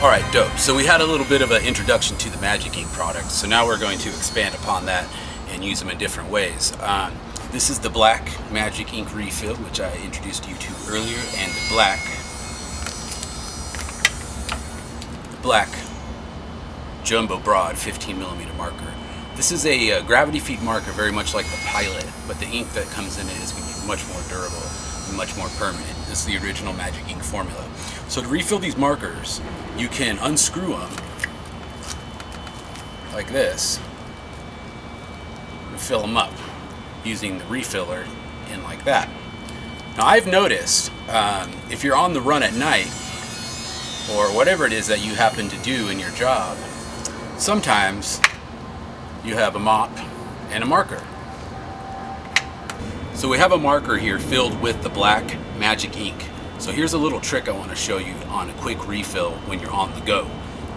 Alright, dope. So we had a little bit of an introduction to the Magic Ink products, so now we're going to expand upon that and use them in different ways. This is the black Magic Ink refill, which I introduced you to earlier, and the black Jumbo Broad 15mm marker. This is a gravity feed marker, very much like the Pilot, but the ink that comes in it is going to be much more durable and much more permanent. This is the original Magic Ink formula. So to refill these markers, you can unscrew them like this and fill them up using the refiller in like that. Now I've noticed if you're on the run at night or whatever it is that you happen to do in your job, sometimes you have a mop and a marker. So we have a marker here filled with the black Magic Ink. So here's a little trick I want to show you on a quick refill when you're on the go.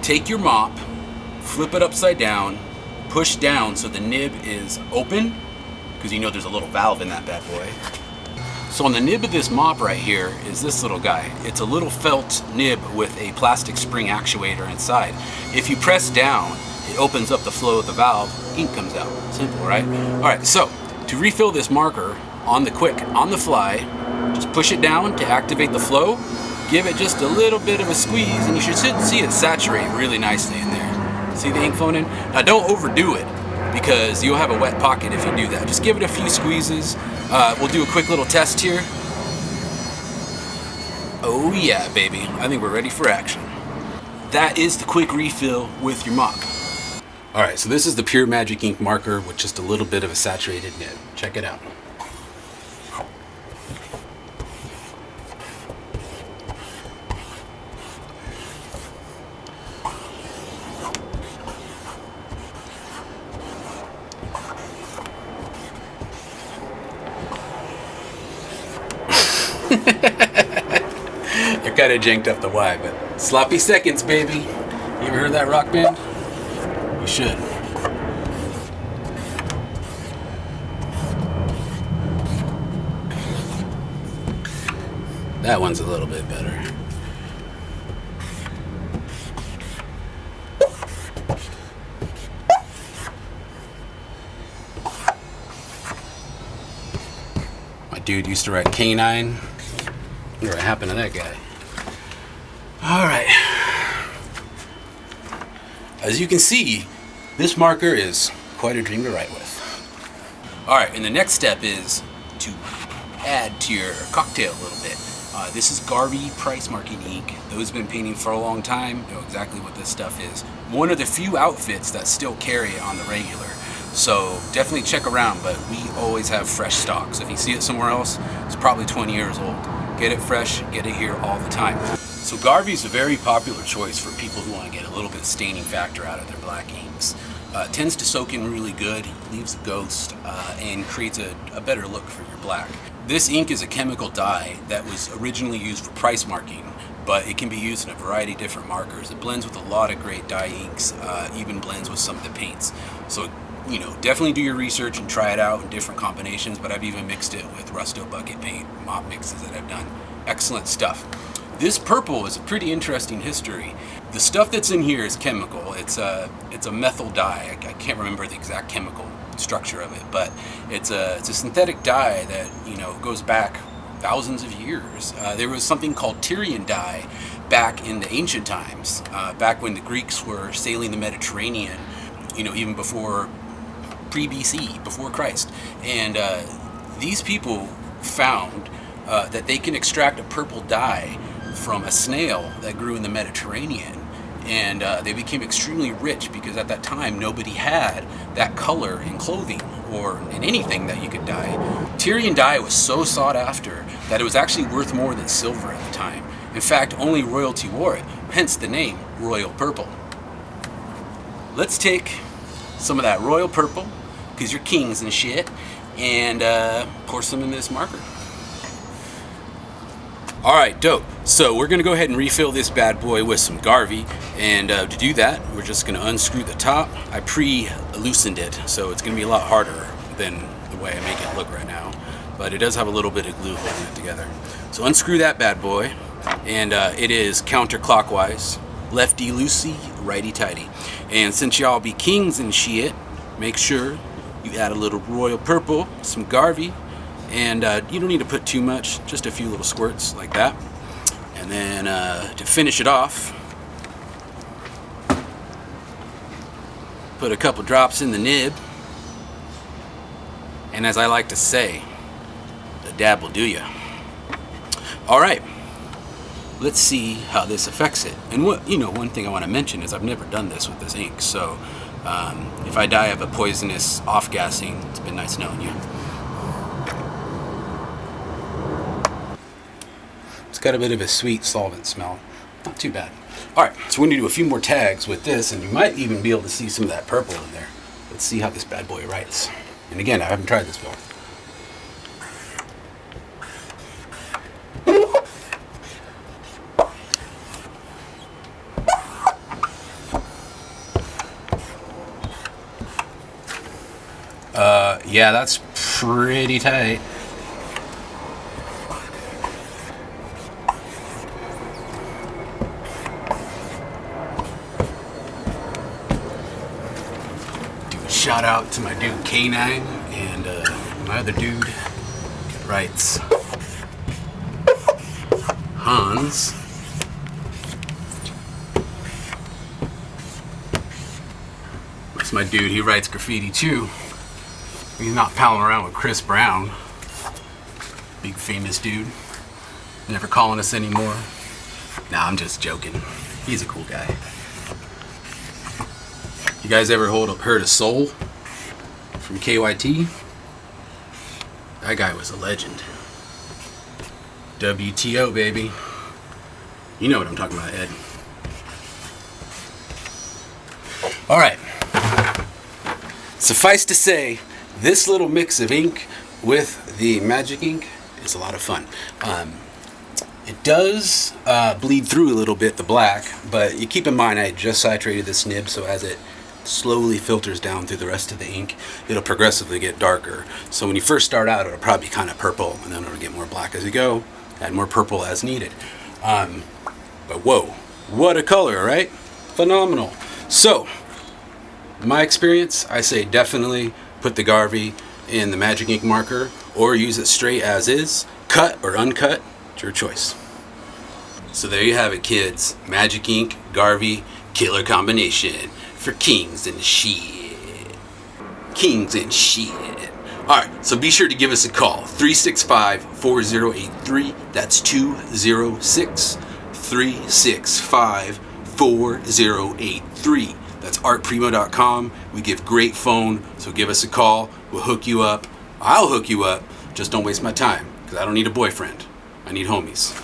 Take your mop, flip it upside down, push down so the nib is open, because you know there's a little valve in that bad boy. So on the nib of this mop right here is this little guy. It's a little felt nib with a plastic spring actuator inside. If you press down, it opens up the flow of the valve, ink comes out. Simple, right? Alright, so to refill this marker on the quick, on the fly, just push it down to activate the flow, give it just a little bit of a squeeze, and you should see it saturate really nicely in there. See the ink flowing in? Now don't overdo it, because you'll have a wet pocket if you do that. Just give it a few squeezes. We'll do a quick little test here. Oh yeah, baby. I think we're ready for action. That is the quick refill with your mop. Alright, so this is the pure Magic Ink marker with just a little bit of a saturated nib. Check it out. I kind of janked up the Y, but sloppy seconds, baby. You ever heard that rock band? You should. That one's a little bit better. My dude used to write Canine. I wonder what happened to that guy. Alright. As you can see, this marker is quite a dream to write with. Alright, and the next step is to add to your cocktail a little bit. This is Garvey price marking ink. Those who've been painting for a long time know exactly what this stuff is. One of the few outfits that still carry it on the regular. So definitely check around, but we always have fresh stock. So if you see it somewhere else, it's probably 20 years old. Get it fresh, get it here all the time. So Garvey's a very popular choice for people who want to get a little bit staining factor out of their black inks. It tends to soak in really good, leaves a ghost, and creates a better look for your black. This ink is a chemical dye that was originally used for price marking, but it can be used in a variety of different markers. It blends with a lot of great dye inks, even blends with some of the paints. So, you know, definitely do your research and try it out in different combinations, but I've even mixed it with Rusto bucket paint, mop mixes that I've done. Excellent stuff. This purple is a pretty interesting history. The stuff that's in here is chemical. It's a methyl dye. I can't remember the exact chemical structure of it, but it's a synthetic dye that, you know, goes back thousands of years. There was something called Tyrian dye back in the ancient times, back when the Greeks were sailing the Mediterranean, you know, even before pre-BC, before Christ. And these people found that they can extract a purple dye from a snail that grew in the Mediterranean. And they became extremely rich because at that time nobody had that color in clothing or in anything that you could dye. Tyrian dye was so sought after that it was actually worth more than silver at the time. In fact, only royalty wore it, hence the name Royal Purple. Let's take some of that royal purple, because you're kings and shit, and pour some in this marker. Alright, dope. So we're going to go ahead and refill this bad boy with some Garvey, and to do that, we're just going to unscrew the top. I pre-loosened it, so it's going to be a lot harder than the way I make it look right now, but it does have a little bit of glue holding it together. So unscrew that bad boy, and it is counterclockwise lefty loosey, righty tighty. And since y'all be kings and shit, make sure you add a little royal purple, some Garvey, and you don't need to put too much, just a few little squirts like that. And then to finish it off, put a couple drops in the nib. And as I like to say, a dab will do ya. Alright, let's see how this affects it. And one thing I want to mention is I've never done this with this ink, so if I die of a poisonous off-gassing, it's been nice knowing you. It's got a bit of a sweet solvent smell. Not too bad. Alright, so we're going to do a few more tags with this, and you might even be able to see some of that purple in there. Let's see how this bad boy writes. And again, I haven't tried this before. Yeah, that's pretty tight. Do a shout out to my dude K9 and my other dude writes Hans. That's my dude, he writes graffiti too. He's not palling around with Chris Brown, big famous dude, never calling us anymore. Nah, I'm just joking. He's a cool guy. You guys ever heard of Soul from KYT? That guy was a legend. WTO, baby. You know what I'm talking about, Ed. Alright. Suffice to say, this little mix of ink with the magic ink is a lot of fun. It does bleed through a little bit, the black, but you keep in mind I just saturated this nib, so as it slowly filters down through the rest of the ink, it'll progressively get darker. So when you first start out, it'll probably be kind of purple, and then it'll get more black as you go, add more purple as needed. But whoa, what a color, right? Phenomenal. So, in my experience, I say definitely put the Garvey in the magic ink marker, or use it straight as is, cut or uncut, it's your choice. So there you have it, kids. Magic ink, Garvey, killer combination for kings and shit. Kings and shit. Alright, so be sure to give us a call. 365-4083. That's 206-365-4083. That's ArtPrimo.com. We give great phone, so give us a call. We'll hook you up. I'll hook you up. Just don't waste my time, because I don't need a boyfriend. I need homies.